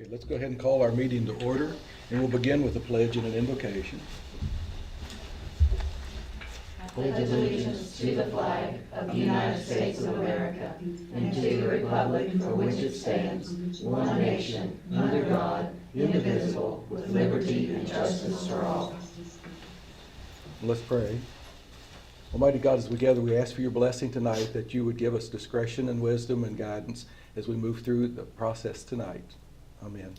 Okay, let's go ahead and call our meeting to order, and we'll begin with the pledge and an invocation. Pledge allegiance to the flag of the United States of America and to the republic for which it stands, one nation, under God, indivisible, with liberty and justice for all. Let's pray. Almighty God, as we gather, we ask for your blessing tonight, that you would give us discretion and wisdom and guidance as we move through the process tonight. Amen.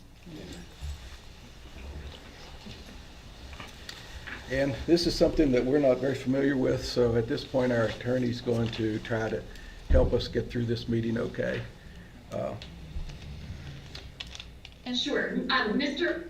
And this is something that we're not very familiar with, so at this point our attorney's going to try to help us get through this meeting okay. Sure. Mr.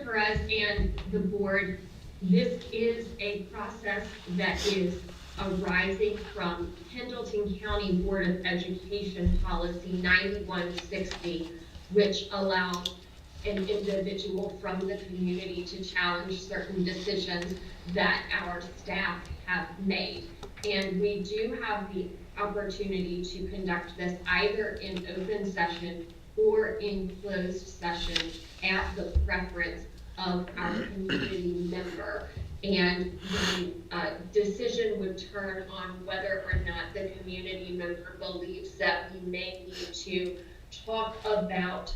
Perez and the board, this is a process that is arising from Pendleton County Board of Education Policy 9160, which allows an individual from the community to challenge certain decisions that our staff have made. And we do have the opportunity to conduct this either in open session or in closed session at the preference of our community member. And the decision would turn on whether or not the community member believes that we may need to talk about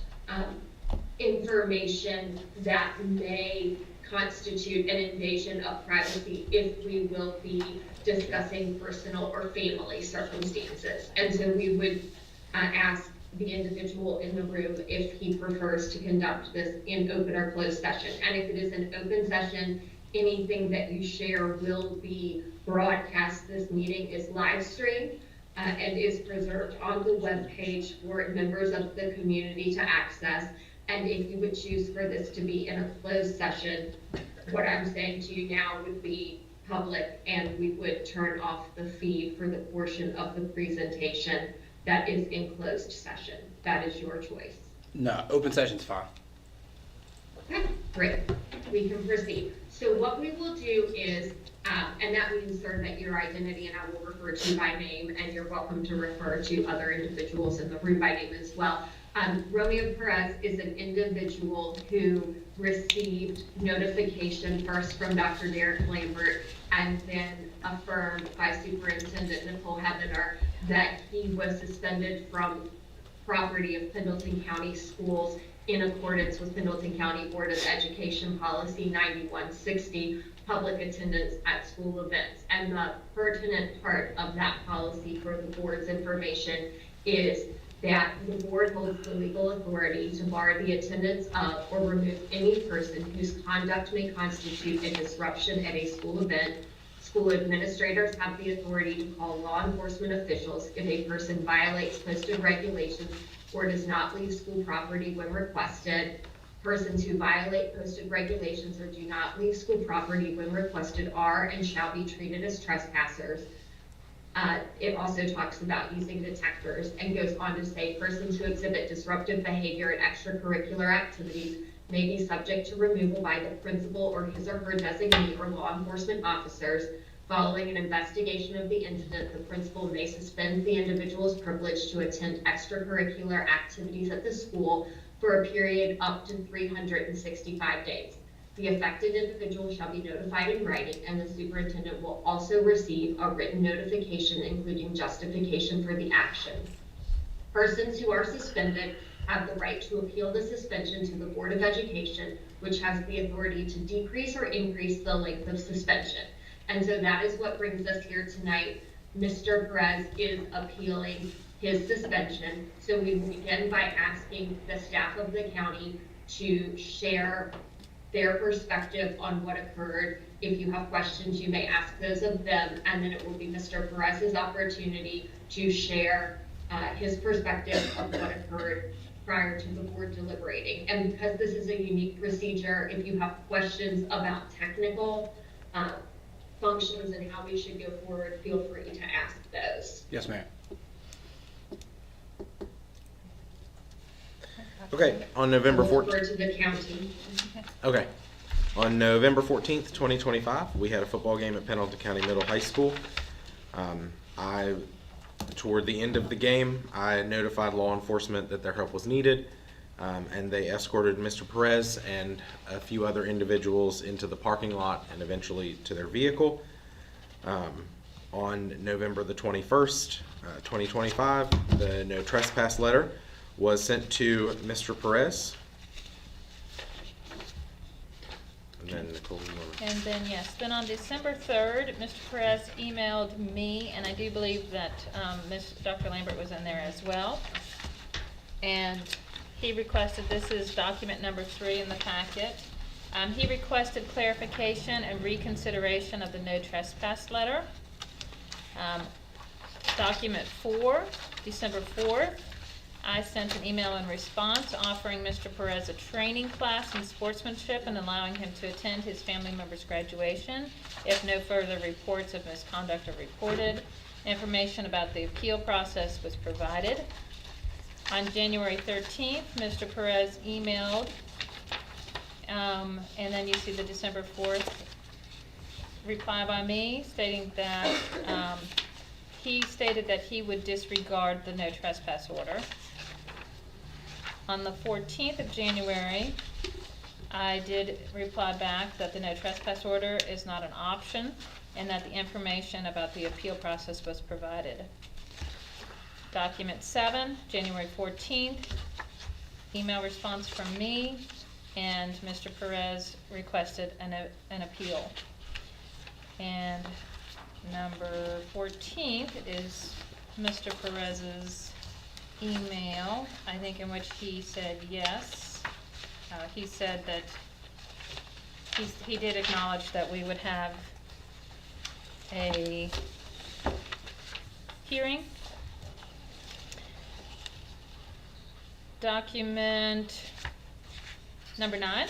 information that may constitute an invasion of privacy if we will be discussing personal or family circumstances. And so we would ask the individual in the room if he prefers to conduct this in open or closed session. And if it is an open session, anything that you share will be broadcast. This meeting is live streamed and is preserved on the webpage for members of the community to access. And if you would choose for this to be in a closed session, what I'm saying to you now would be public, and we would turn off the feed for the portion of the presentation that is in closed session. That is your choice. No, open session's fine. Okay, great. We can proceed. So what we will do is, and that means, sir, that your identity, and I will refer to you by name, and you're welcome to refer to other individuals in the room by name as well. Romeo Perez is an individual who received notification first from Dr. Derek Lambert and then affirmed by Superintendent Nicole Hebener that he was suspended from property of Pendleton County Schools in accordance with Pendleton County Board of Education Policy 9160, public attendance at school events. And the pertinent part of that policy for the board's information is that the board holds the legal authority to bar the attendance of or remove any person whose conduct may constitute a disruption at a school event. School administrators have the authority to call law enforcement officials if a person violates posted regulations or does not leave school property when requested. Persons who violate posted regulations or do not leave school property when requested are and shall be treated as trespassers. It also talks about using detectors and goes on to say persons who exhibit disruptive behavior and extracurricular activities may be subject to removal by the principal or his or her designee or law enforcement officers. Following an investigation of the incident, the principal may suspend the individual's privilege to attend extracurricular activities at the school for a period up to 365 days. The affected individual shall be notified in writing, and the superintendent will also receive a written notification including justification for the action. Persons who are suspended have the right to appeal the suspension to the Board of Education, which has the authority to decrease or increase the length of suspension. And so that is what brings us here tonight. Mr. Perez is appealing his suspension. So we will begin by asking the staff of the county to share their perspective on what occurred. If you have questions, you may ask those of them, and then it will be Mr. Perez's opportunity to share his perspective of what occurred prior to the board deliberating. And because this is a unique procedure, if you have questions about technical functions and how we should go forward, feel free to ask those. Yes, ma'am. Okay, on November 14th. Refer to the county. Okay. On November 14th, 2025, we had a football game at Pendleton County Middle High School. Toward the end of the game, I notified law enforcement that their help was needed. and they escorted Mr. Perez and a few other individuals into the parking lot and eventually to their vehicle. On November the 21st, 2025, the no trespass letter was sent to Mr. Perez. And then Nicole, you wanna- And then, yes, then on December 3rd, Mr. Perez emailed me, and I do believe that Dr. Lambert was in there as well. And he requested, this is document number 3 in the packet. He requested clarification and reconsideration of the no trespass letter. Document 4, December 4th, I sent an email in response offering Mr. Perez a training class in sportsmanship and allowing him to attend his family member's graduation if no further reports of misconduct are reported. Information about the appeal process was provided. On January 13th, Mr. Perez emailed, and then you see the December 4th reply by me stating that he stated that he would disregard the no trespass order. On the 14th of January, I did reply back that the no trespass order is not an option and that the information about the appeal process was provided. Document 7, January 14th, email response from me, and Mr. Perez requested an appeal. And number 14th is Mr. Perez's email, I think, in which he said yes. He said that he did acknowledge that we would have a hearing. Document number 9.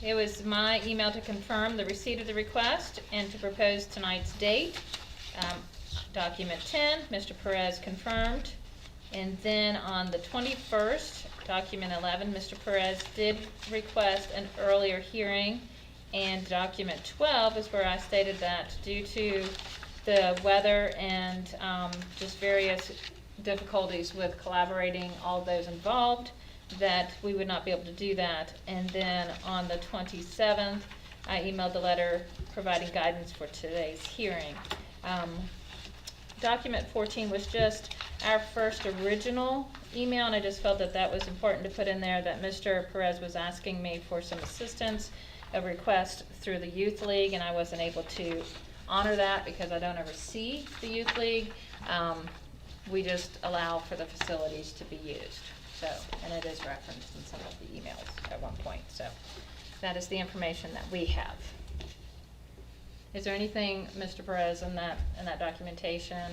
It was my email to confirm the receipt of the request and to propose tonight's date. Document 10, Mr. Perez confirmed. And then on the 21st, document 11, Mr. Perez did request an earlier hearing. And document 12 is where I stated that due to the weather and just various difficulties with collaborating all those involved, that we would not be able to do that. And then on the 27th, I emailed the letter providing guidance for today's hearing. Document 14 was just our first original email, and I just felt that that was important to put in there, that Mr. Perez was asking me for some assistance, a request through the Youth League, and I wasn't able to honor that because I don't ever see the Youth League. We just allow for the facilities to be used. So, and it is referenced in some of the emails at one point. So that is the information that we have. Is there anything, Mr. Perez, in that documentation?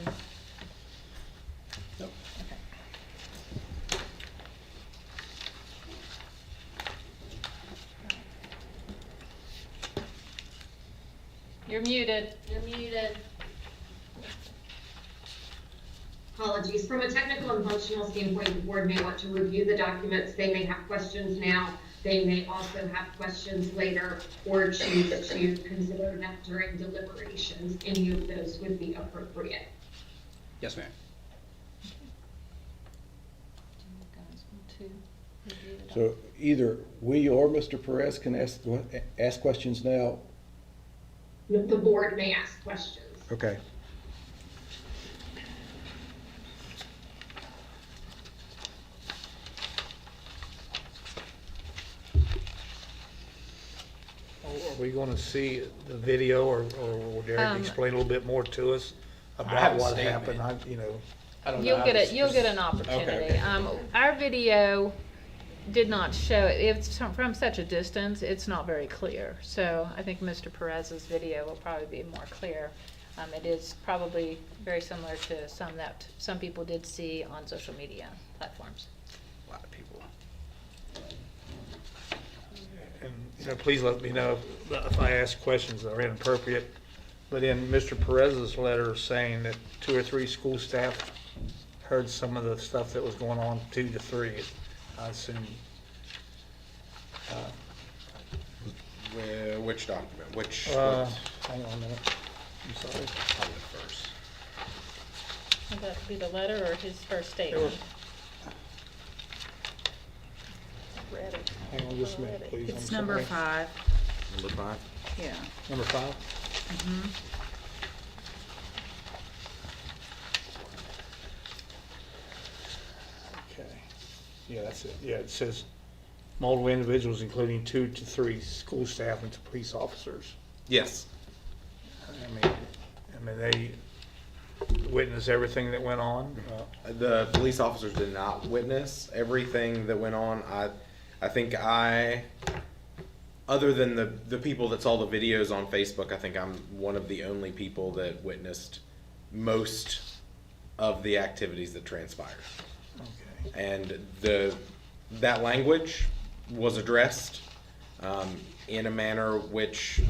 Nope. Okay. You're muted. You're muted. Apologies. From a technical and functional standpoint, the board may want to review the documents. They may have questions now. They may also have questions later, or choose to consider that during deliberations. Any of those would be appropriate. Yes, ma'am. So either we or Mr. Perez can ask questions now. The board may ask questions. Okay. Are we gonna see the video, or will Derek explain a little bit more to us I have about a what statement. happened? I don't know You'll how get this- it. You'll get an opportunity. Okay. Our video did not show it. It's from such a distance. It's not very clear. So I think Mr. Perez's video will probably be more clear. It is probably very similar to some that some people did see on social media platforms. A lot of people. And please let me know if I ask questions that are inappropriate. But in Mr. Perez's letter saying that 2 or 3 school staff heard some of the stuff that was going on, 2 to 3, I assume. Which document? Which? Hang on a minute. I'm sorry. I'll look first. Would that be the letter or his first There statement? was- Hang on just a minute, please. It's I'm number sorry. 5, Number 5. yeah. Number 5? Okay. Yeah, that's it. Yeah, it says multiple individuals, including 2 to 3 school staff and police officers. Yes. I mean, they witnessed everything that went on. The police officers did not witness everything that went on. I think other than the people that saw the videos on Facebook, I think I'm one of the only people that witnessed most of the activities that transpired. Okay. And that language was addressed in a manner which,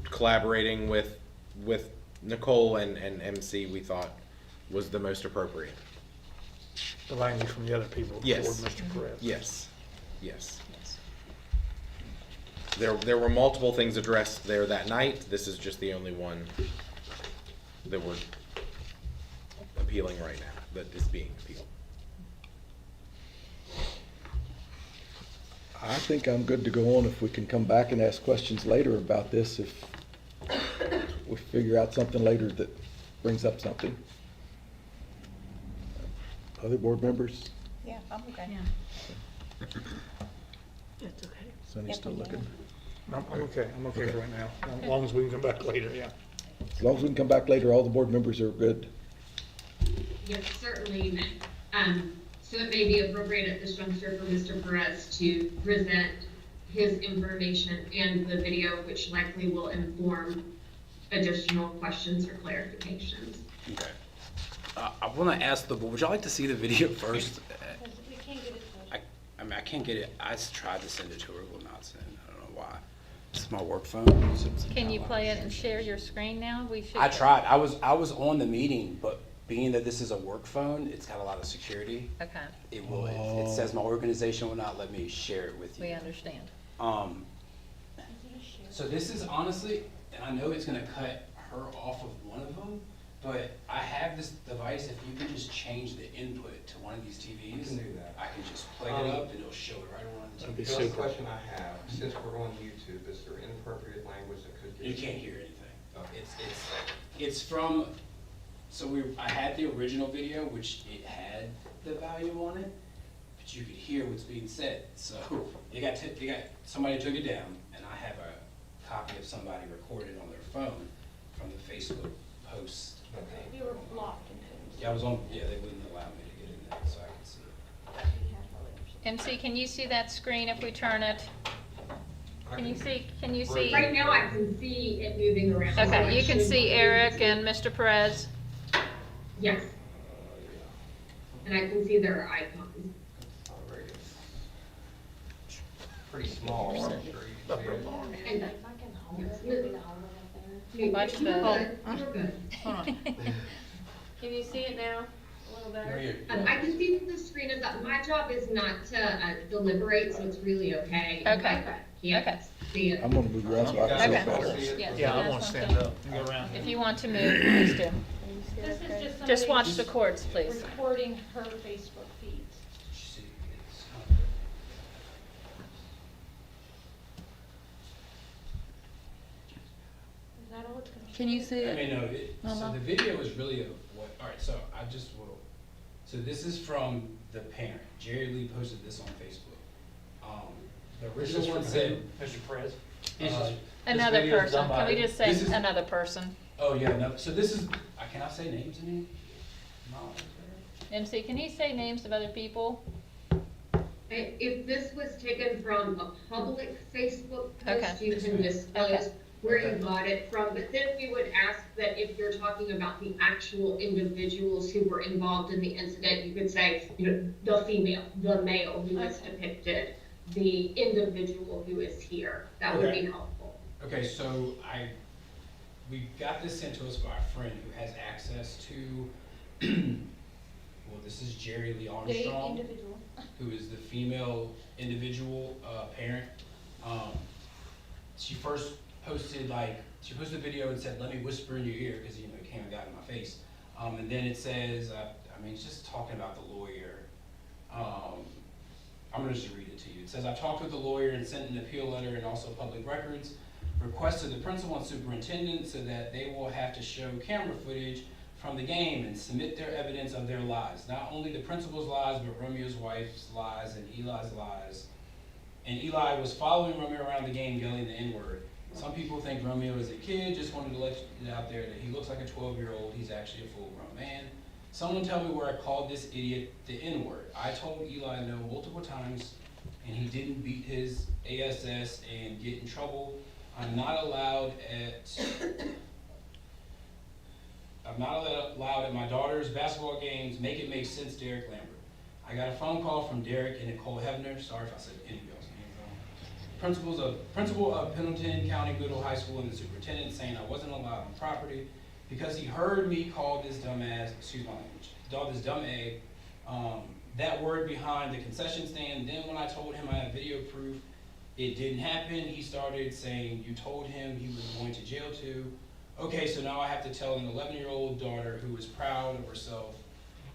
collaborating with Nicole and MC, we thought was the most appropriate. The language from the other people Yes. toward Mr. Perez. Yes. There were multiple things addressed there that night. This is just the only one that we're appealing right now, that is being appealed. I think I'm good to go on if we can come back and ask questions later about this, if we figure out something later that brings up something. Other board members? Yeah, I'm okay. It's okay. Sonny's still looking. I'm okay. I'm okay for right now. As long as we can come back later, yeah. As long as we can come back later, all the board members are good. Yes, certainly, so it may be appropriate at this juncture for Mr. Perez to present his information and the video, which likely will inform additional questions or clarifications. Okay. I want to ask the board, would y'all like to see the video first? I mean, I can't get it. I tried to send it to her, it will not send. I don't know why. It's my work phone. so it's Can you not play allowed it to and share your screen now? We should. I tried. I was on the meeting, but being that this is a work phone, it's got a lot of security. Okay, It will. It says my organization will not let me share it with you. we understand. So this is honestly, and I know it's gonna cut her off of one of them, but I have this device. If you can just change the input to one of these TVs, can do that. I can just plug it up and it'll show it right on the That'd be TV. The super. other question I have, since we're on YouTube, is there inappropriate language that could get? You can't hear anything. Okay. It's from, so I had the original video, which it had the volume on it, but you could hear what's being said. So somebody took it down, and I have a copy of somebody recorded on their phone from the Facebook post. Okay. You were blocked in Teams. Yeah, they wouldn't allow me to get in there, so I could see it. MC, can you see that screen if we turn it? Can you see? Right now, I can see it moving around. so Okay, it you can should see be- Eric and Mr. Perez. Yes. And I can see their icons. Alright. Pretty small, I'm sure you can see it. And If I can hold it, maybe to hold it up there. you- Watch you're the- good, you're good. Hold on. Can you see it now? A little better? I can see that the screen is up. My job is not to deliberate, so it's really okay. Okay. Yeah, Okay. see it. I'm gonna move around so I can see Okay. it better. Yes, Yeah, I you want guys to want stand up and go around. If you want to move, please do. This is just somebody. Just watch the cords, please. Recording her Facebook feed. See, it's Is that all it's gonna show? Can you see I it? mean, no, so Mama? the video is really all right, so I just will, so this is from the parent. Jerry Lee posted this on Facebook. The original one said, Mr. Perez? Another video's person, done can by- we just say This is- another person? oh yeah, no, so this is, can I say names in here? No, MC, can you say names of other people? If this was taken from a public Facebook Okay. post, you can disclose Okay. where you got it from, but then we would ask that if you're talking about the actual individuals who were involved in the incident, you could say, the female, the male who was depicted, the individual who is here. That would be Okay. helpful. Okay, so we got this sent to us by a friend who has access to, well, this is Jerry Lee The Armstrong, individual. who is the female individual parent. She first posted she posted a video and said, "Let me whisper in your ear," because it came and got in my face. And then it says, it's just talking about the lawyer. I'm gonna just read it It says, I talked with the lawyer and sent an appeal letter and also public records request to the principal and superintendent so that they will have to show camera footage from the game and submit their evidence of their lies. Not only the principal's lies, but Romeo's wife's lies and Eli's lies. And Eli was following Romeo around the game yelling the N-word. Some people think Romeo is a kid, just wanted to let it out there that he looks like a 12-year-old. He's actually a full-grown man. Someone tell me where I called this idiot the N-word. I told Eli no multiple times, and he didn't beat his ASS and get in trouble. I'm not allowed at my daughter's basketball games. Make it make sense, Derek Lambert. I got a phone call from Derek and Nicole Hebner. Sorry if I said any of y'all's names wrong. Principal of Pendleton County Goodall High School and the superintendent saying I wasn't allowed on property because he heard me call this dumbass, excuse my language, call this dumb A, that word behind the concession stand. Then when I told him I had video proof, it didn't happen. He started saying, you told him he was going to jail too. Okay, so now I have to tell an 11-year-old daughter who is proud of herself,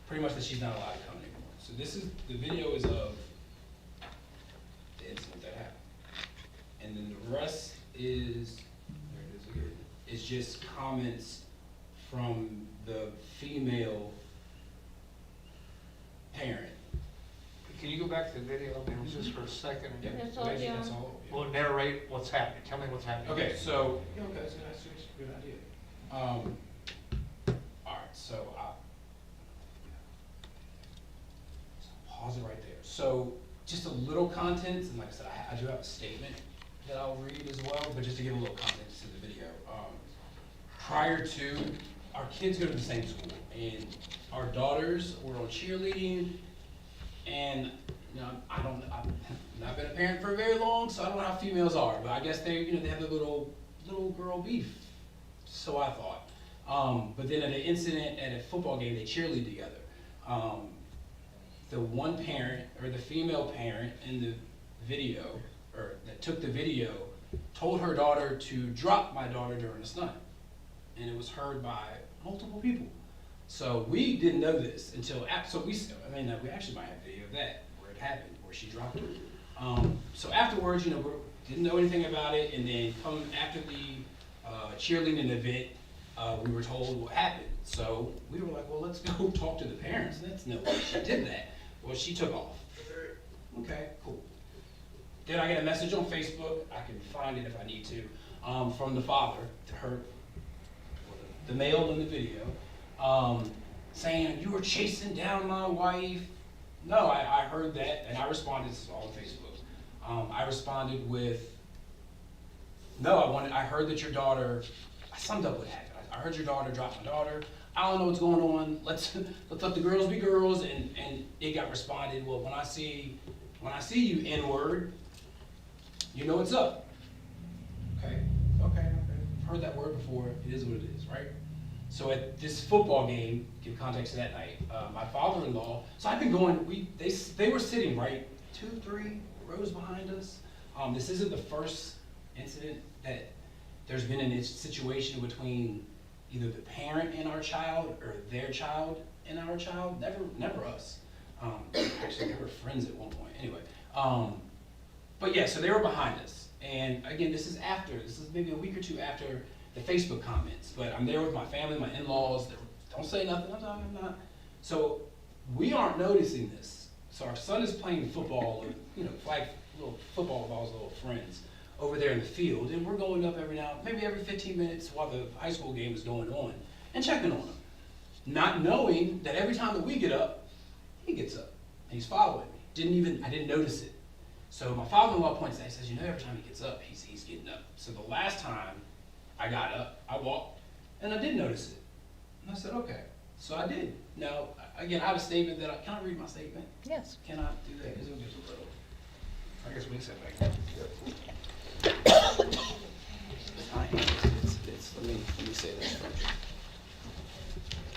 pretty much that she's not allowed to come anymore. So this is, the video is of the incident that happened. And then the rest is, there it is again, it's just comments from the female parent. Can you go back to the video, man, just for a second? Yeah, That's all, that's yeah. all. Yeah. We'll narrate what's happening. Tell me what's happening. Okay, so, yeah, okay, that's a good idea. All right, so pause it right there. So just a little content, and like I said, I do have a statement that I'll read as well, but just to give a little context to the video. Prior to, our kids go to the same school, and our daughters were on cheerleading, and you know, I've not been a parent for very long, so I don't know how females are, but I guess they have the little girl beef. So I thought. But then at an incident at a football game, they cheerlead together. The one parent, or the female parent in the video, or that took the video, told her daughter to drop my daughter during a stunt. And it was heard by multiple people. So we didn't know this until after, we actually might have video of that, where it happened, where she dropped her. So afterwards, we didn't know anything about it, and then come after the cheerleading event, we were told what happened. So we were like, well, let's go talk to the parents. That's no way she did that. Well, she took off. Okay, cool. Then I get a message on Facebook, I can find it if I need to, from the father, the male in the video, saying, you were chasing down my wife. No, I heard that, and I responded, this is all on Facebook. I responded with, no, I heard that your daughter, I summed up what happened. I heard your daughter drop my daughter. I don't know what's going on. Let's let the girls be girls. And it got responded, well, when I see you, N-word, you know what's up. Okay. Heard that word before. It is what it is, right? So at this football game, give context to that night, my father-in-law, so I've been going, they were sitting right 2-3 rows behind us. This isn't the first incident that there's been a situation between either the parent and our child or their child and our child. Never us. Actually, they were friends at one point. Anyway, but yeah, so they were behind us. And again, this is maybe a week or two after the Facebook comments. But I'm there with my family, my in-laws. Don't say nothing. I'm not. So we aren't noticing this. So our son is playing football, flag little football with all his little friends over there in the field, and we're going up maybe every 15 minutes while the high school game is going on, and checking on him. Not knowing that every time that we get up, he gets up, and he's following me. I didn't notice it. So my father-in-law points out, he says, every time he gets up, he's getting up. So the last time I got up, I walked, and I did notice it. And I said, okay. So I did. Now, again, I have a statement can I read my statement? Yes. Can I do that? Because it'll get a little, I guess we can sit back there. Let me say this first.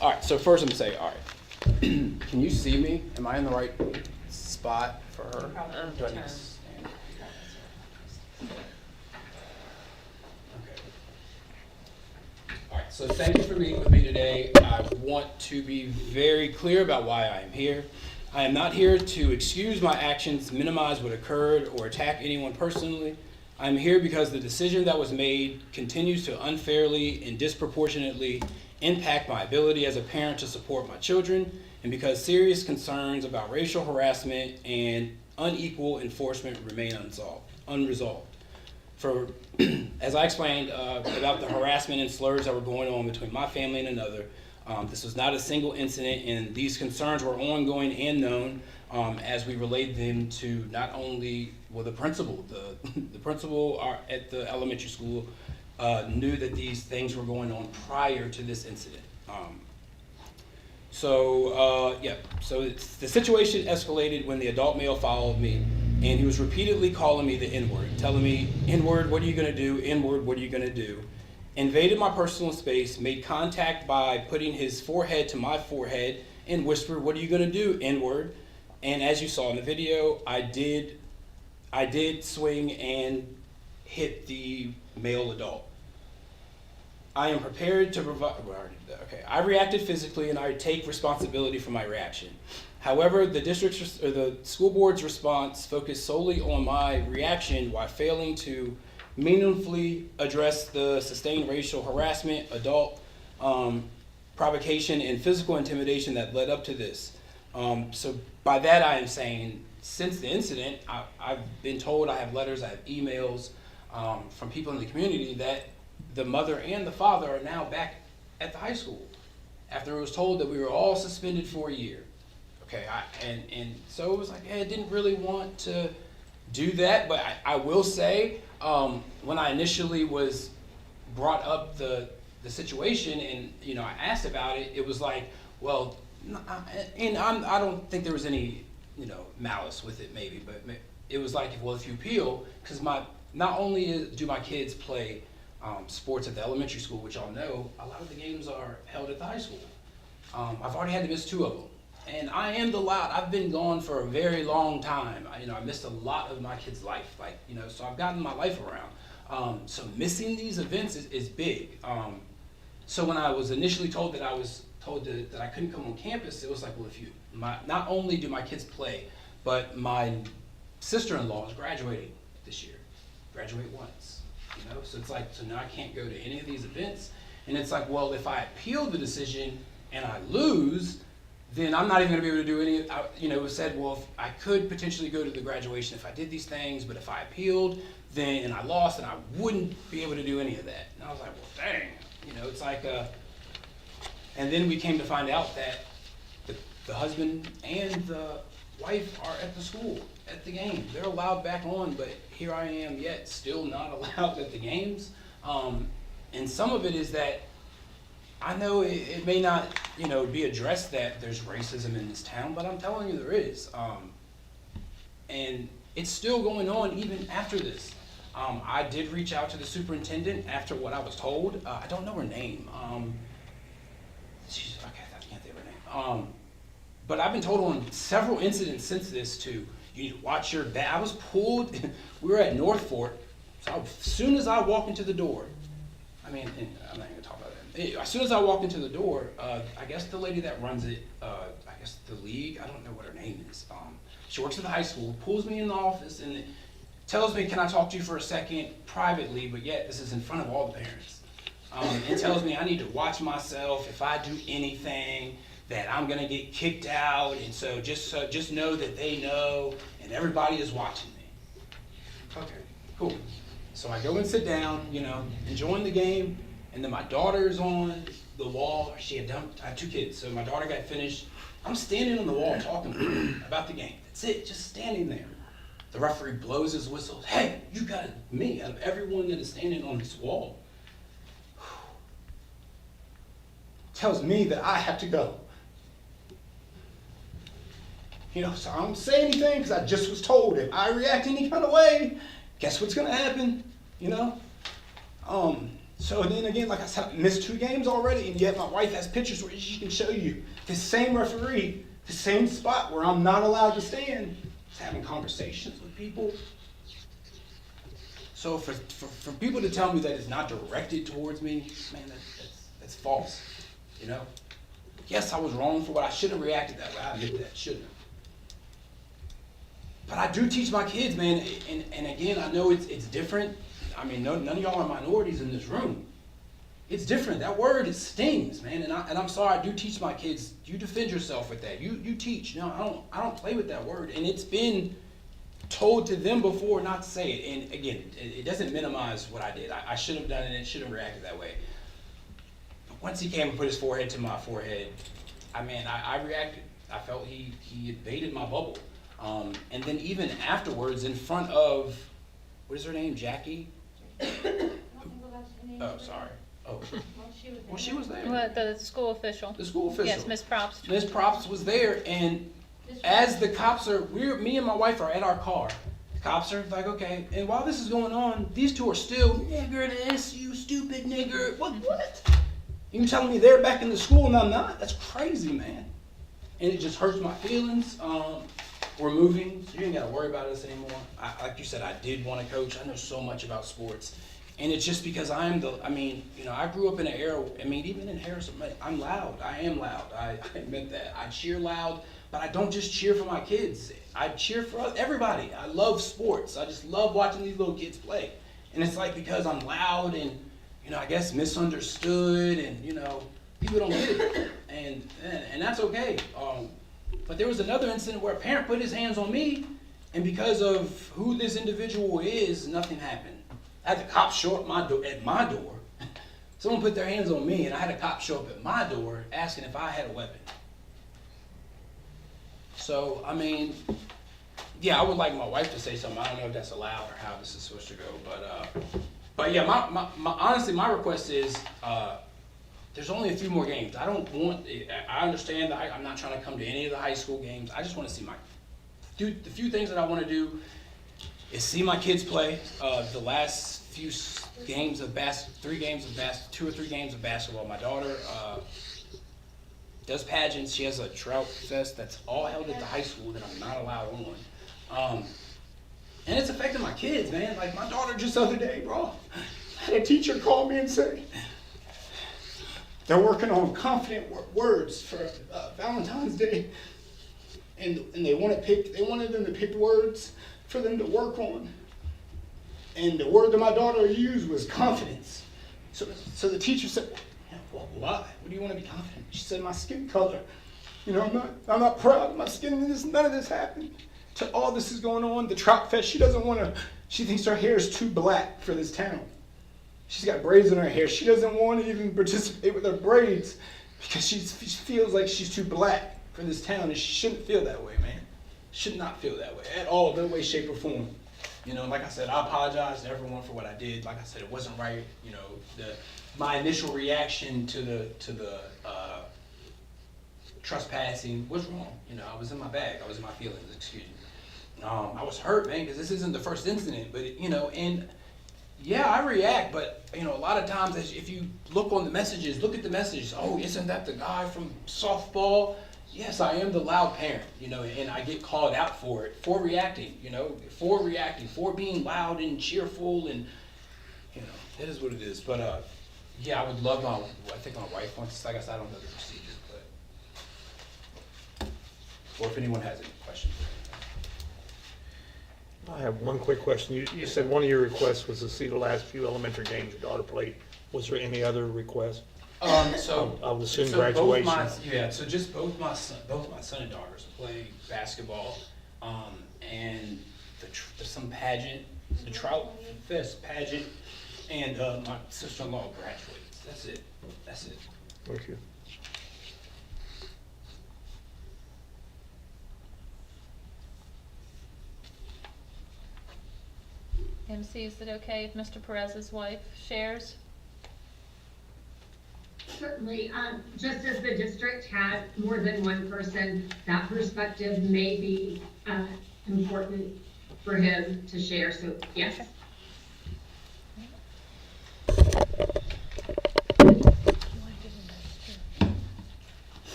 All right, so first I'm gonna say, all right, can you see me? Am I in the right spot for her? Do I need to stand? Okay. All right, so thank you for meeting with me today. I want to be very clear about why I am here. I am not here to excuse my actions, minimize what occurred, or attack anyone personally. I am here because the decision that was made continues to unfairly and disproportionately impact my ability as a parent to support my children, and because serious concerns about racial harassment and unequal enforcement remain unresolved. As I explained about the harassment and slurs that were going on between my family and another, this was not a single incident, and these concerns were ongoing and known as we relayed them to not only, the principal. The principal at the elementary school knew that these things were going on prior to this incident. So the situation escalated when the adult male followed me, and he was repeatedly calling me the N-word, telling me, N-word, what are you gonna do? N-word, what are you gonna do? Invaded my personal space, made contact by putting his forehead to my forehead, and whispered, what are you gonna do? N-word. And as you saw in the video, I did swing and hit the male adult. I am prepared to provide, I reacted physically and I take responsibility for my reaction. However, the school board's response focused solely on my reaction while failing to meaningfully address the sustained racial harassment, adult provocation, and physical intimidation that led up to this. So by that I am saying, since the incident, I've been told, I have letters, I have emails from people in the community that the mother and the father are now back at the high school after it was told that we were all suspended for a year. Okay, and so it was like, hey, I didn't really want to do that, but I will say, when I initially was brought up the situation and, I asked about it, it was like, well, and I don't think there was any, malice with it maybe, but it was like, well, if you appeal, because not only do my kids play sports at the elementary school, which y'all know, a lot of the games are held at the high school. I've already had to miss 2 of them. And I am the loud. I've been gone for a very long time. I missed a lot of my kid's life, so I've gotten my life around. So missing these events is big. So when I was initially told that that I couldn't come on campus, it was like, well, not only do my kids play, but my sister-in-law is graduating this year, graduate once, so it's like, so now I can't go to any of these events. And it's like, well, if I appeal the decision and I lose, then I'm not even gonna be able to do any, it was said, well, if I could potentially go to the graduation if I did these things, but if I appealed, and I lost, then I wouldn't be able to do any of that. And I was like, well, dang, it's like, and then we came to find out that the husband and the wife are at the school, at the game. They're allowed back on, but here I am yet still not allowed at the games. And some of it is that I know it may not, be addressed that there's racism in this town, but I'm telling you there is. And it's still going on even after this. I did reach out to the superintendent after what I was told. I don't know her name. I can't think of her name. But I've been told on several incidents since this you need to watch your back. I was pulled, we were at North Fort, so as soon as I walked into the door, I'm not even gonna talk about that. As soon as I walked into the door, I guess the lady that runs it, I guess the league, I don't know what her name is. She works at the high school, pulls me in the office and tells me, can I talk to you for a second privately, but yet this is in front of all the parents. And tells me I need to watch myself. If I do anything, that I'm gonna get kicked out, and so just know that they know, and everybody is watching me. Okay, cool. So I go and sit down, enjoying the game, and then my daughter's on the wall. I have 2 kids, so my daughter got finished. I'm standing on the wall talking to her about the game. That's it, just standing there. The referee blows his whistle. Hey, you got me out of everyone that is standing on this wall. Tells me that I have to go. So I don't say anything because I just was told if I react any kind of way, guess what's gonna happen, So then again, like I said, I missed 2 games already, and yet my wife has pictures where she can show you the same referee, the same spot where I'm not allowed to stand, just having conversations with people. So for people to tell me that it's not directed towards me, man, that's false, Yes, I was wrong for what I shouldn't have reacted that way. I admit that, shouldn't have. But I do teach my kids, man, and again, I know it's different. I mean, none of y'all are minorities in this room. It's different. That word, it stings, man. And I'm sorry, I do teach my kids. You defend yourself with that. You teach. No, I don't play with that word. And it's been told to them before not to say it. And again, it doesn't minimize what I did. I should have done it and should have reacted that way. But once he came and put his forehead to my forehead, I reacted. I felt he invaded my bubble. And then even afterwards, in front of, what is her name, Jackie? Oh, sorry. Oh, well, she was there. Well, the school official. The school official. Yes, Miss Probst. Miss Props was there, and as the cops are, me and my wife are at our car. The cops are like, okay. And while this is going on, these two are still, nigger this, you stupid nigger. What? You telling me they're back in the school and I'm not? That's crazy, man. And it just hurts my feelings. We're moving, so you ain't got to worry about us anymore. Like you said, I did want to coach. I know so much about sports. And it's just because I grew up in an era, even in Harrison, I'm loud. I am loud. I admit that. I cheer loud, but I don't just cheer for my kids. I cheer for everybody. I love sports. I just love watching these little kids play. And it's like because I'm loud and, I guess misunderstood and, people don't get it. And that's okay. But there was another incident where a parent put his hands on me, and because of who this individual is, nothing happened. I had the cops show up at my door. Someone put their hands on me, and I had a cop show up at my door asking if I had a weapon. So, I would like my wife to say something. I don't know if that's allowed or how this is supposed to go, but yeah, honestly, my request is, there's only a few more games. I understand that I'm not trying to come to any of the high school games. I just want to see the few things that I want to do is see my kids play. The last few games of 2 or 3 games of basketball. My daughter does pageants. She has a trout fest that's all held at the high school that I'm not allowed on. And it's affecting my kids, man. Like my daughter just the other day, bro, had a teacher call me and say, they're working on confident words for Valentine's Day, and they wanted them to pick words for them to work on. And the word that my daughter used was confidence. So the teacher said, well, why? What do you want to be confident? She said, my skin color. I'm not proud of my skin. None of this happened. So all this is going on. The trout fest. She thinks her hair is too black for this town. She's got braids in her hair. She doesn't want to even participate with her braids because she feels like she's too black for this town, and she shouldn't feel that way, man. Should not feel that way at all, no way, shape, or form. Like I said, I apologize to everyone for what I did. Like I said, it wasn't right. My initial reaction to the trespassing was wrong. I was in my bag. I was in my feelings. Excuse me. I was hurt, man, because this isn't the first incident. But yeah, I react, but a lot of times if you look at the messages, oh, isn't that the guy from softball? Yes, I am the loud parent, and I get called out for it, for reacting, for being loud and cheerful, and it is what it is. But yeah, I would love I think my wife wants, like I said, I don't know the procedure, or if anyone has any questions. I have one quick question. You said one of your requests was to see the last few elementary games your daughter played. Was there any other requests? So I would assume so graduation. So just both my son and daughters play basketball, and some pageant, the Trout Fest pageant, and my sister-in-law graduates. That's it. Thank you. MC, is it okay if Mr. Perez's wife shares? Certainly, just as the district had more than one person, that perspective may be important for him to share, so yes.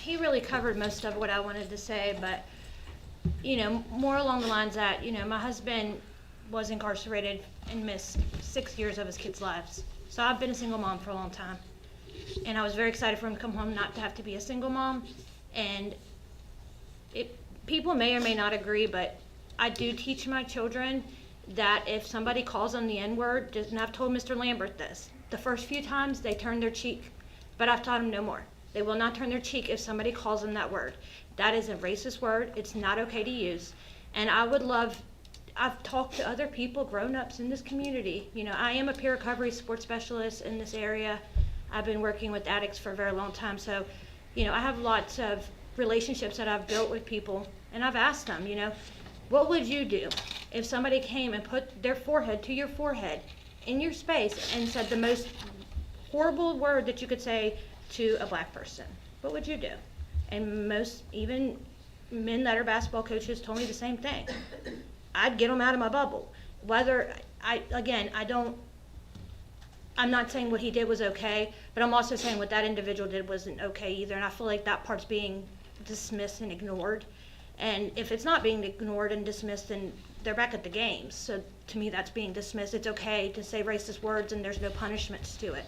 He really covered most of what I wanted to say, but, more along the lines that, my husband was incarcerated and missed 6 years of his kids' lives. So I've been a single mom for a long time. And I was very excited for him to come home, not to have to be a single mom. And people may or may not agree, but I do teach my children that if somebody calls them the N-word, and I've told Mr. Lambert this, the first few times they turn their cheek, but I've taught them no more. They will not turn their cheek if somebody calls them that word. That is a racist word. It's not okay to use. And I've talked to other people, grown-ups in this community. You know, I am a peer recovery sports specialist in this area. I've been working with addicts for a very long time. So, you know, I have lots of relationships that I've built with people. And I've asked them, you know, what would you do if somebody came and put their forehead to your forehead in your space and said the most horrible word that you could say to a black person? What would you do? And most, even men that are basketball coaches, told me the same thing. I'd get them out of my bubble. Whether, I'm not saying what he did was okay, but I'm also saying what that individual did wasn't okay either, and I feel like that part's being dismissed and ignored. And if it's not being ignored and dismissed, then they're back at the games. So to me, that's being dismissed. It's okay to say racist words and there's no punishments to it.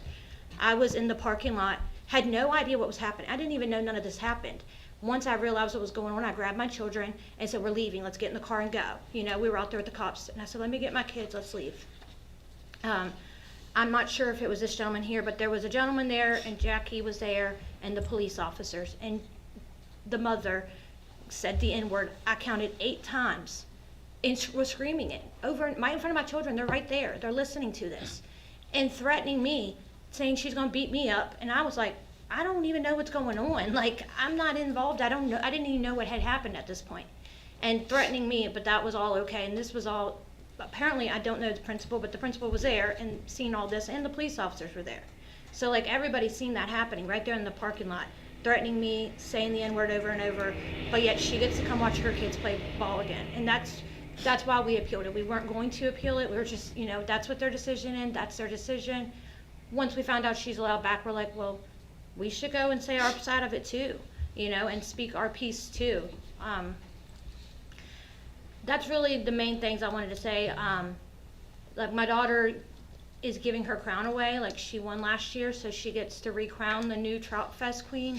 I was in the parking lot, had no idea what was happening. I didn't even know none of this happened. Once I realized what was going on, I grabbed my children and said, we're leaving, let's get in the car and go. You know, we were out there with the cops, and I said, let me get my kids, let's leave. I'm not sure if it was this gentleman here, but there was a gentleman there, and Jackie was there, and the police officers, and the mother said the N-word. I counted 8 times, and was screaming it over in front of my children. They're right there, they're listening to this, and threatening me, saying she's gonna beat me up, and I was like, I don't even know what's going on. Like, I'm not involved. I don't know. I didn't even know what had happened at this point. And threatening me, but that was all okay. And this was all, apparently, I don't know the principal, but the principal was there and seen all this, and the police officers were there. So, like, everybody's seen that happening right there in the parking lot, threatening me, saying the N-word over and over, but yet she gets to come watch her kids play ball again. And that's why we appealed it. We weren't going to appeal it. We were just, you know, that's what their decision is. That's their decision. Once we found out she's allowed back, we're like, well, we should go and say our side of it too, you know, and speak our piece too. That's really the main things I wanted to say. Like, my daughter is giving her crown away. Like, she won last year, so she gets to recrown the new Trout Fest queen,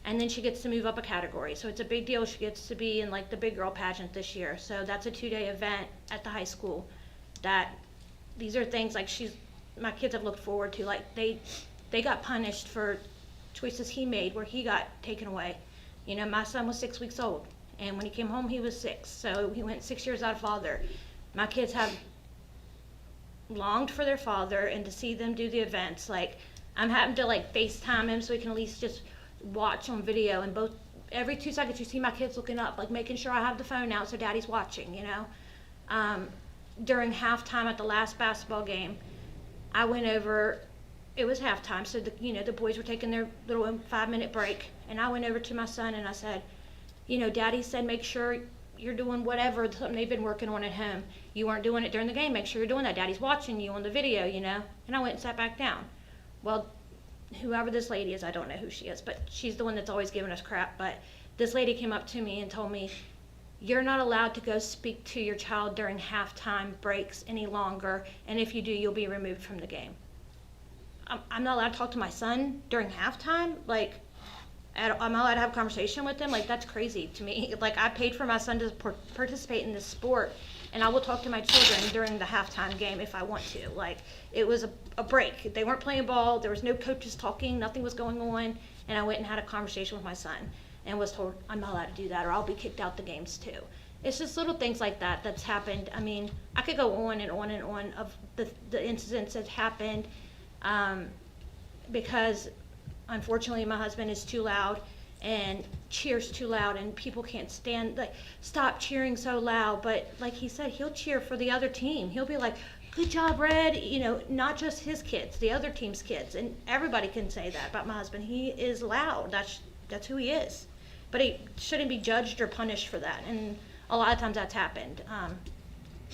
and then she gets to move up a category. So it's a big deal. She gets to be in, like, the big girl pageant this year. So that's a 2-day event at the high school. These are things like my kids have looked forward to. Like, they got punished for choices he made where he got taken away. You know, my son was 6 weeks old, and when he came home he was 6, so he went 6 years without a father. My kids have longed for their father and to see them do the events. Like, I'm having to, like, FaceTime him so he can at least just watch on video, and every 2 seconds you see my kids looking up, like, making sure I have the phone out so daddy's watching, you know. During halftime at the last basketball game, I went over. It was halftime, so the boys were taking their little 5-minute break, and I went over to my son and I said, you know, Daddy said make sure you're doing whatever, something they've been working on at home. You weren't doing it during the game, make sure you're doing that. Daddy's watching you on the video, you know. And I went and sat back down. Well, whoever this lady is, I don't know who she is, but she's the one that's always giving us crap. But this lady came up to me and told me, you're not allowed to go speak to your child during halftime breaks any longer, and if you do, you'll be removed from the game. I'm not allowed to talk to my son during halftime? Like, I'm not allowed to have a conversation with him? Like, that's crazy to me. Like, I paid for my son to participate in this sport, and I will talk to my children during the halftime game if I want to. Like, it was a break. They weren't playing ball. There was no coaches talking. Nothing was going on. And I went and had a conversation with my son and was told, I'm not allowed to do that, or I'll be kicked out the games too. It's just little things like that that's happened. I mean, I could go on and on and on of the incidents that happened. Because unfortunately my husband is too loud and cheers too loud, and people can't stand, like, stop cheering so loud. But like he said, he'll cheer for the other team. He'll be like, good job, Red, you know, not just his kids, the other team's kids. And everybody can say that about my husband. He is loud. That's who he is. But he shouldn't be judged or punished for that. And a lot of times that's happened.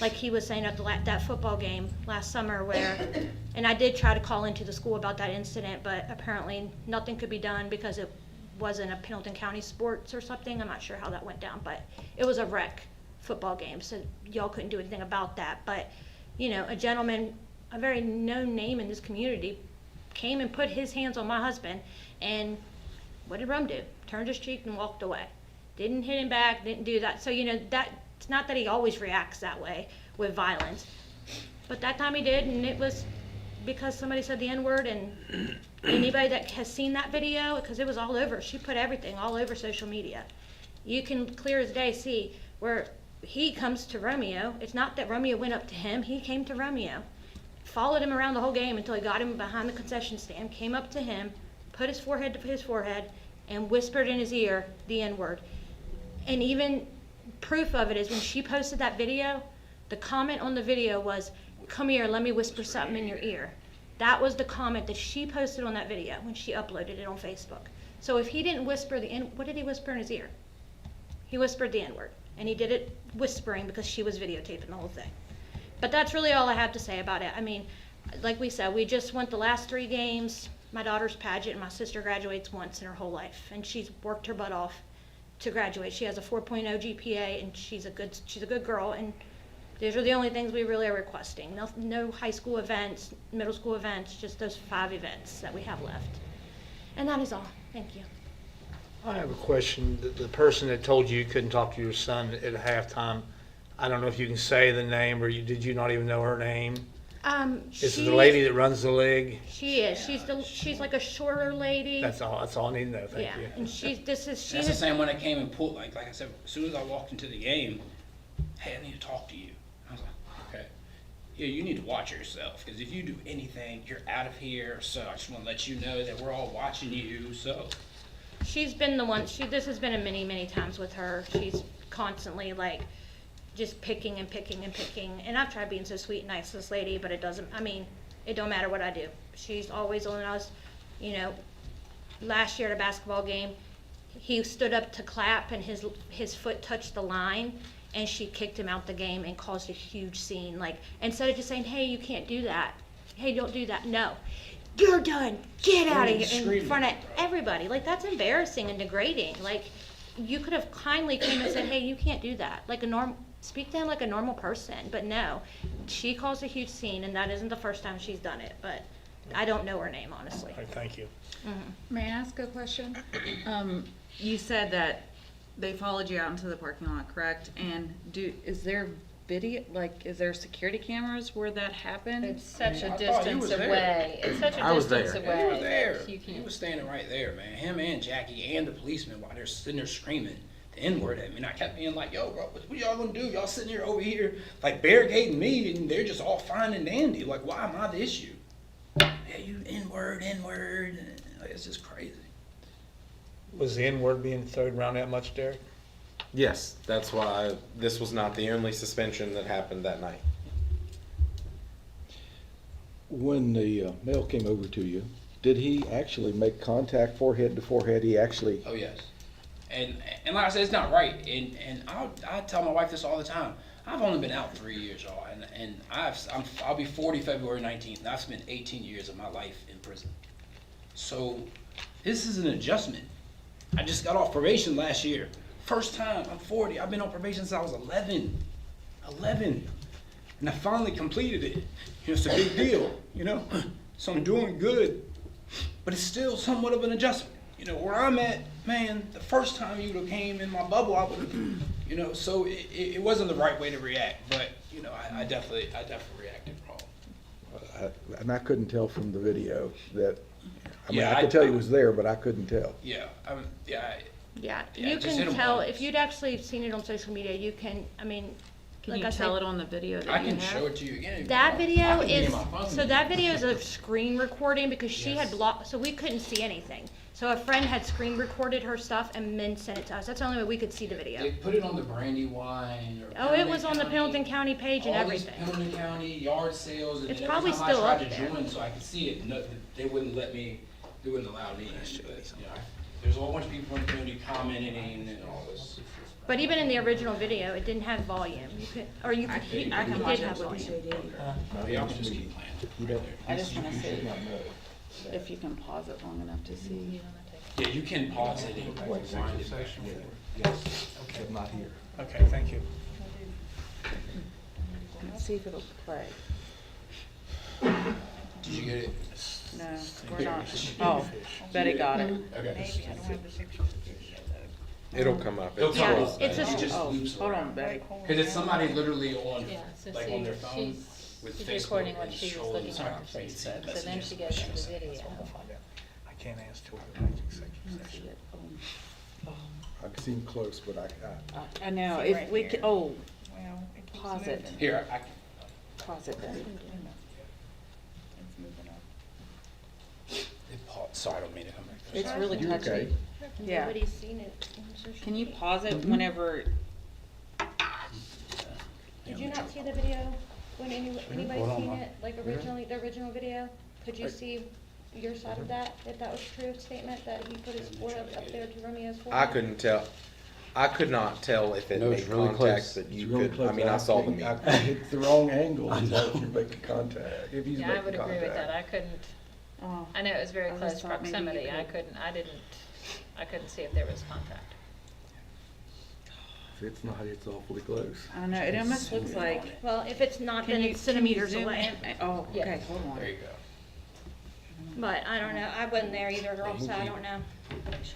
Like he was saying at that football game last summer and I did try to call into the school about that incident, but apparently nothing could be done because it wasn't a Pendleton County sports or something. I'm not sure how that went down, but it was a rec football game, so y'all couldn't do anything about that. But, you know, a gentleman, a very known name in this community, came and put his hands on my husband, and what did Rum do? Turned his cheek and walked away. Didn't hit him back, didn't do that. So, you know, It's not that he always reacts that way with violence, but that time he did, and it was because somebody said the N-word, and anybody that has seen that video, because it was all over, she put everything all over social media. You can clear as day see where he comes to Romeo. It's not that Romeo went up to him, he came to Romeo. Followed him around the whole game until he got him behind the concession stand, came up to him, put his forehead to his forehead, and whispered in his ear the N-word. And even proof of it is when she posted that video, the comment on the video was, "Come here, let me whisper something in your ear." That was the comment that she posted on that video when she uploaded it on Facebook. So if he didn't whisper the N, what did he whisper in his ear? He whispered the N-word, and he did it whispering because she was videotaping the whole thing. But that's really all I have to say about it. I mean, like we said, we just went the last 3 games. My daughter's pageant, and my sister graduates once in her whole life, and she's worked her butt off to graduate. She has a 4.0 GPA, and she's a good girl, and those are the only things we really are requesting. No high school events, middle school events, just those 5 events that we have left. And that is all. Thank you. I have a question. The person that told you couldn't talk to your son at halftime, I don't know if you can say the name, or did you not even know her name? Is it the lady that runs the league? She is. She's like a shorter lady. That's all I need to know. Thank you. And That's the same one that came and pulled, like I said, as soon as I walked into the game, hey, I need to talk to you. I was like, okay. Yeah, you need to watch yourself, because if you do anything, you're out of here. So I just want to let you know that we're all watching you. So She's been the one, this has been a many times with her. She's constantly like just picking and picking and picking. And I've tried being so sweet and nice to this lady, but it don't matter what I do. She's always on us. You know, last year at a basketball game, he stood up to clap and his foot touched the line, and she kicked him out the game and caused a huge scene. Like, instead of just saying, "Hey, you can't do that. Hey, don't do that." No. "You're done. Get out of here," in front of everybody. Like, that's embarrassing and degrading. Like, you could have kindly came and said, "Hey, you can't do that." Like speak to him like a normal person. But no, she caused a huge scene, and that isn't the first time she's done it. But I don't know her name, honestly. All right, thank you. May I ask a question? You said that they followed you out into the parking lot, correct? And is there video, like, is there security cameras where that happened? It's such a I thought he distance was there. away. It's such a I was distance there. away. he was there. that you He can't. was standing right there, man. Him and Jackie and the policeman while they're sitting there screaming the N-word at me. And I kept being like, "Yo, bro, what y'all gonna do? Y'all sitting here over here like barricading me, and they're just all fine and dandy. Like, why am I the issue? Yeah, you N-word. Like, it's just crazy." Was the N-word being thrown around that much, Derek? Yes, that's why this was not the only suspension that happened that night. When the male came over to you, did he actually make contact forehead to forehead? He actually, Oh yes, and like I said, it's not right. And I tell my wife this all the time. I've only been out 3 years, y'all, and I'll be 40 February 19th. And I've spent 18 years of my life in prison. So this is an adjustment. I just got off probation last year. First time. I'm 40. I've been on probation since I was 11. 11. And I finally completed it. You know, it's a big deal, you know? So I'm doing good. But it's still somewhat of an adjustment. You know, where I'm at, man, the first time you would have came in my bubble, I would have, you know, so it wasn't the right way to react. But, you know, I definitely reacted wrong. and I couldn't tell from the video that, I mean, Yeah, I could tell he was there, but I couldn't tell. Yeah, Yeah, Yeah, you just hit can 'em tell, once. if you'd actually seen it on social media, you can, I mean, Can like you I tell said, it on the video that I you can have? show it to you again. that video I can give you is, my phone. so that video is a screen recording because she had Yes. blocked, so we couldn't see anything. So a friend had screen recorded her stuff and then sent it to us. That's the only way we could see the They video. put it on the Brandywine or Oh, it was on the Pendleton Pendleton County page and all these everything. Pendleton County yard sales, and It's then probably every time still I up tried to there. join so I could see it, no, they wouldn't let me. They wouldn't allow me. But, you know, there's a whole bunch of people in the community commenting and all this. But even in the original video, it didn't have volume. You could, or you could, I it can did watch have it on volume. CD. Y'all can just keep playing. You don't, I just wanna you see. should not know. If you can pause it long enough to see. Yeah, you can pause it and rewind it back and forth. Yes, but not here. Okay, thank you. Let's see if it'll play. Did you get it? No, we're not. Oh, Betty got it. Okay. It'll come up. It'll It's come Yeah, up. it's It just- just Oh, loops hold on, around. Betty. Cause it's somebody literally on, Yeah, so like see, on their phone with she's Facebook recording what and she was scrolling looking through for it. Facebook, so then she goes to the video. I can't ask till the next executive Let's see session. it. I seem close, but I know, See if right we here. could, oh, Well, it keeps pause it, moving. Here, pause it then. It's moving up. sorry, I don't mean to come back. It's really You're okay. touchy. Yeah. Nobody's seen it on social Can you media. pause it Mm-hmm. whenever, Did you not see the video when anybody Hold on, seen Mom. it, like originally, the original video? Could you see your side of that, if that was true statement, that he put his forehead up there to Romeo's forehead? I couldn't tell. I could not tell if it No, it's made really contact, close. but It's you really could, close. I mean, I saw the think meme. It's the wrong angle, if you're making contact, if he's Yeah, I making would agree with that, contact. I couldn't, oh, I know it was very I close just thought maybe you proximity, I could- couldn't, I couldn't see if there was contact. If it's not, it's awfully close. I don't know, it almost looks like, Well, if it's not, then can you, it's can you centimeters zoom away. in? Oh, Yeah. okay, hold on. There you go. But I don't know, I wasn't there either, girl, so I don't know. Let's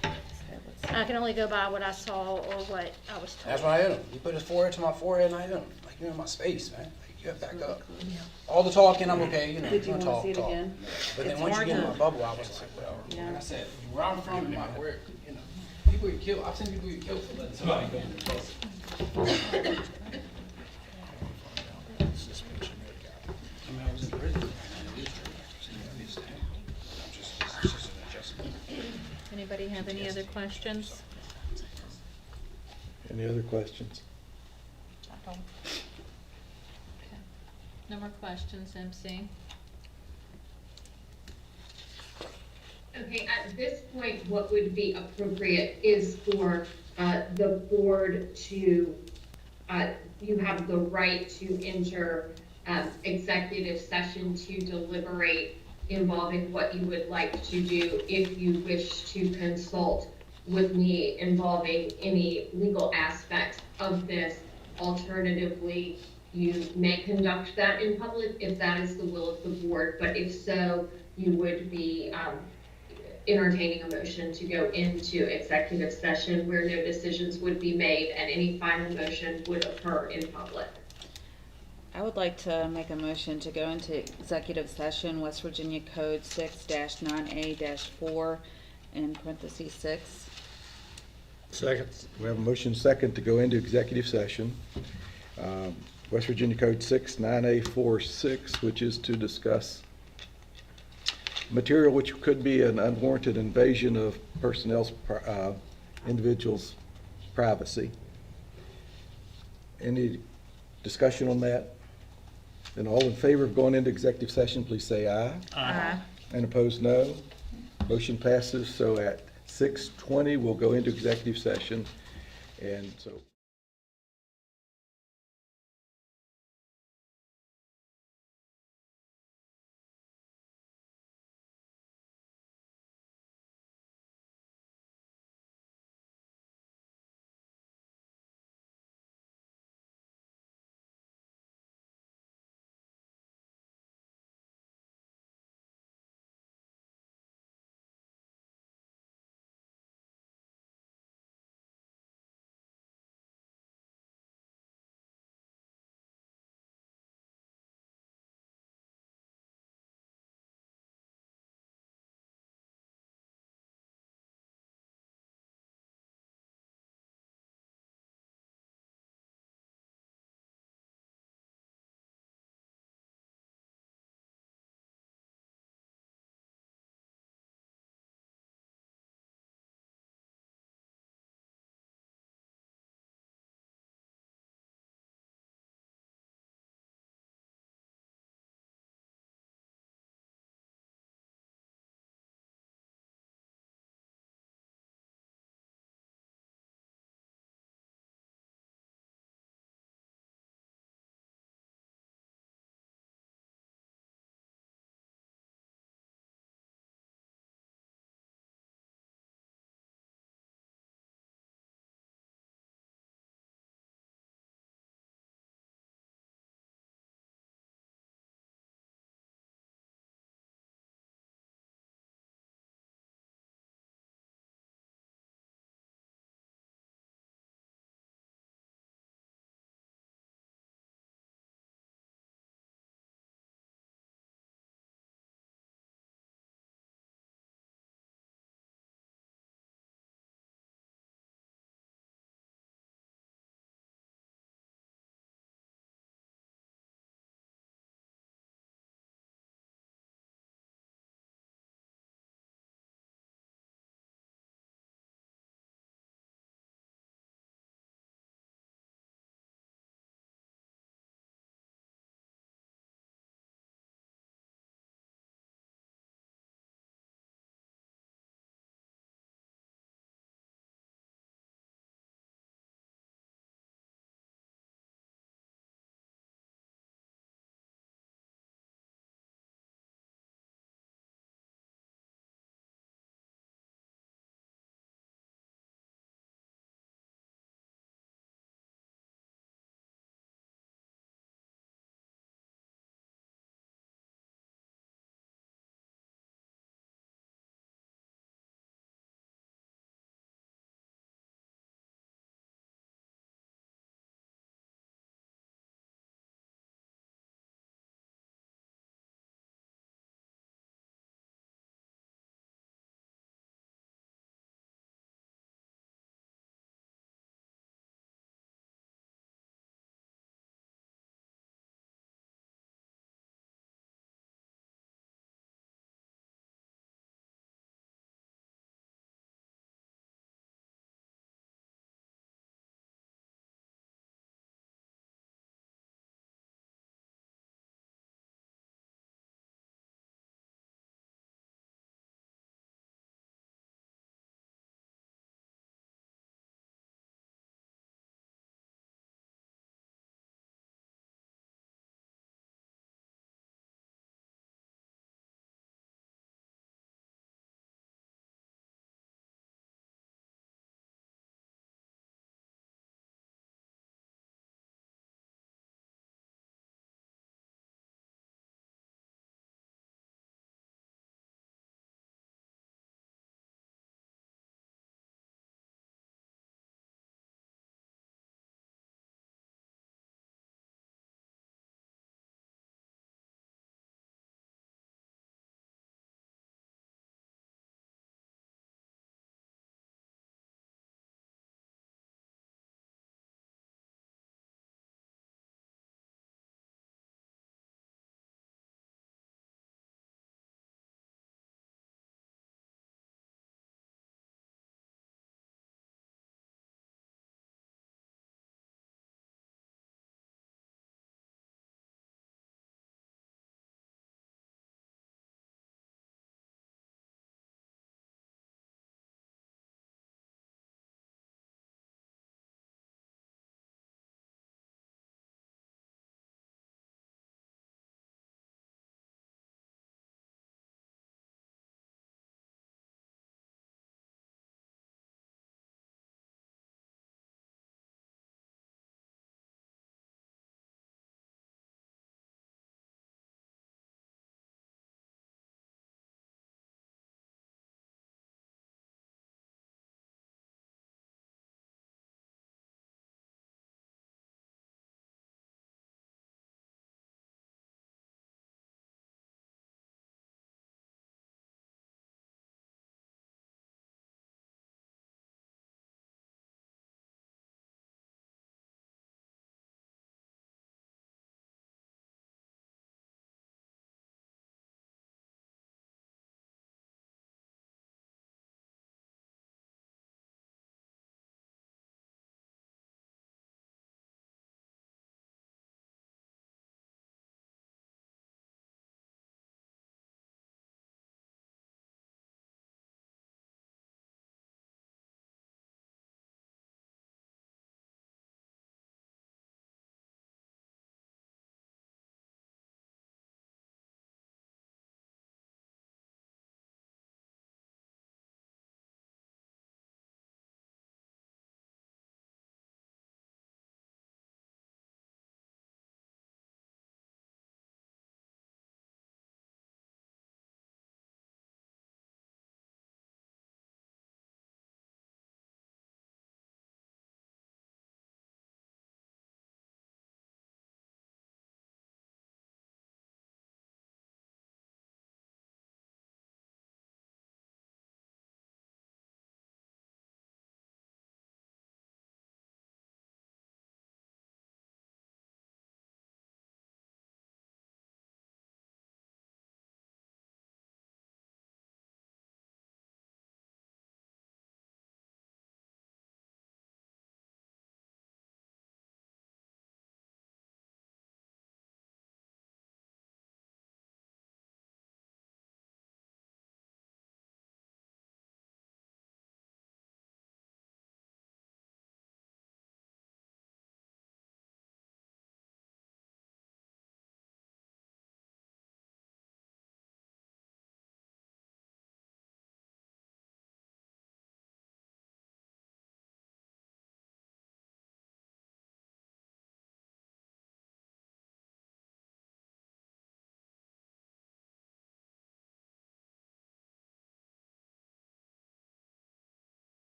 I can only go by what I saw or what I was told. That's why I hit him. He put his forehead to my forehead and I hit him. Like, you're in my space, man. Like, you have to back up. All the talking, I'm okay, you know, Did you gonna wanna talk, see it talk. again? But then It's once you hard get in to- my bubble, I was like, well, Yeah. like I said, where I'm from, my where, you know, people get killed. I've seen people get killed for letting somebody go in their place. I mean, I was in prison. It's just an adjustment. Anybody have any other questions? Any other questions? No more questions, MC? Okay, at this point, what would be appropriate is for the board to, you have the right to enter executive session to deliberate involving what you would like to do if you wish to consult with me involving any legal aspect of this. Alternatively, you may conduct that in public if that is the will of the board, but if so, you would be entertaining a motion to go into executive session where no decisions would be made and any final motion would occur in public. I would like to make a motion to go into executive session, West Virginia Code 6-9A-4, in parentheses 6. Second. We have a motion second to go into executive session. West Virginia Code 6-9A-46, which is to discuss material which could be an unwarranted invasion of individuals' privacy. Any discussion on that? Then all in favor of going into executive session, please say aye. Aye. And opposed, no. Motion passes, so at 6:20, we'll go into executive session. And so.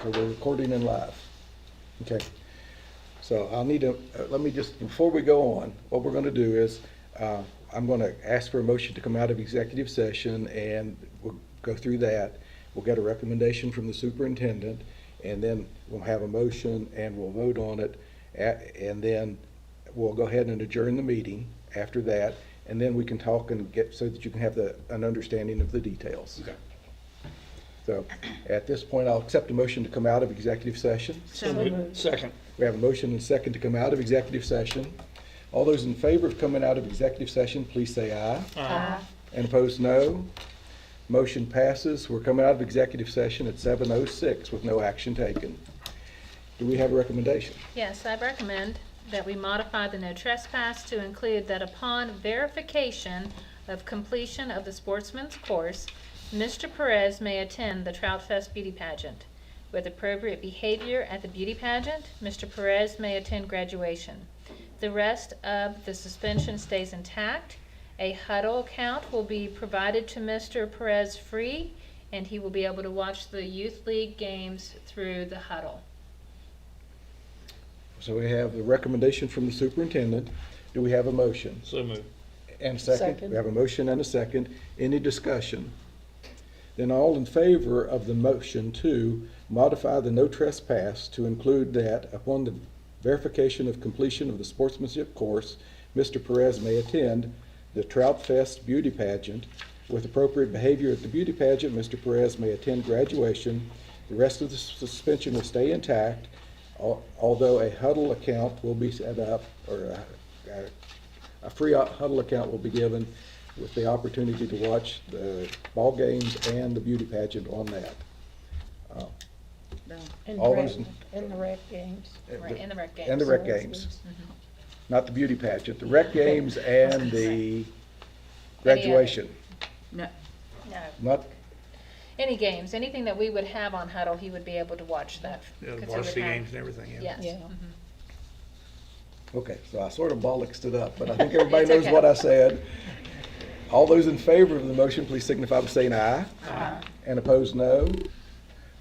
So we're recording in live. Okay. So I'll need to, let me just, before we go on, what we're gonna do is, I'm gonna ask for a motion to come out of executive session, and we'll go through that. We'll get a recommendation from the superintendent, and then we'll have a motion and we'll vote on it. And then we'll go ahead and adjourn the meeting after that, and then we can talk and get, so that you can have an understanding of the details. Okay. So at this point, I'll accept a motion to come out of executive session. Second. We have a motion and a second to come out of executive session. All those in favor of coming out of executive session, please say aye. Aye. And opposed, no. Motion passes. We're coming out of executive session at 7:06 with no action taken. Do we have a recommendation? Yes, I recommend that we modify the no trespass to include that upon verification of completion of the sportsman's course, Mr. Perez may attend the Trout Fest beauty pageant. With appropriate behavior at the beauty pageant, Mr. Perez may attend graduation. The rest of the suspension stays intact. A huddle account will be provided to Mr. Perez free, and he will be able to watch the youth league games through the huddle. So we have the recommendation from the superintendent. Do we have a motion? So moved. And a second? We have a motion and a second. Any discussion? Then all in favor of the motion to modify the no trespass to include that upon the verification of completion of the sportsmanship course, Mr. Perez may attend the Trout Fest beauty pageant. With appropriate behavior at the beauty pageant, Mr. Perez may attend graduation. The rest of the suspension will stay intact, although a huddle account will be set up, or a free huddle account will be given with the opportunity to watch the ball games and the beauty pageant on that. No. All those, In the rec games. Right, in the rec games. and the rec games. Not the beauty pageant, the rec games and the graduation. No. No, Not, any games, anything that we would have on huddle, he would be able to watch that. Yeah, the 'cause he would varsity have- games and everything, yeah. Yes. okay, so I sort of bollocksed it up, but I think everybody It's knows okay. what I said. All those in favor of the motion, please signify by saying aye. Aye. And opposed, no.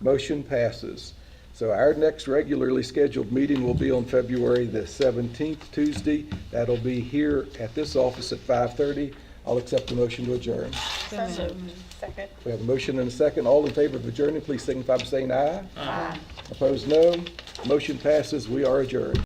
Motion passes. So our next regularly scheduled meeting will be on February the 17th, Tuesday. That'll be here at this office at 5:30. I'll accept the motion to adjourn. Second. We have a motion and a second. All in favor of adjourning, please signify by saying aye. Aye. Opposed, no. Motion passes. We are adjourned.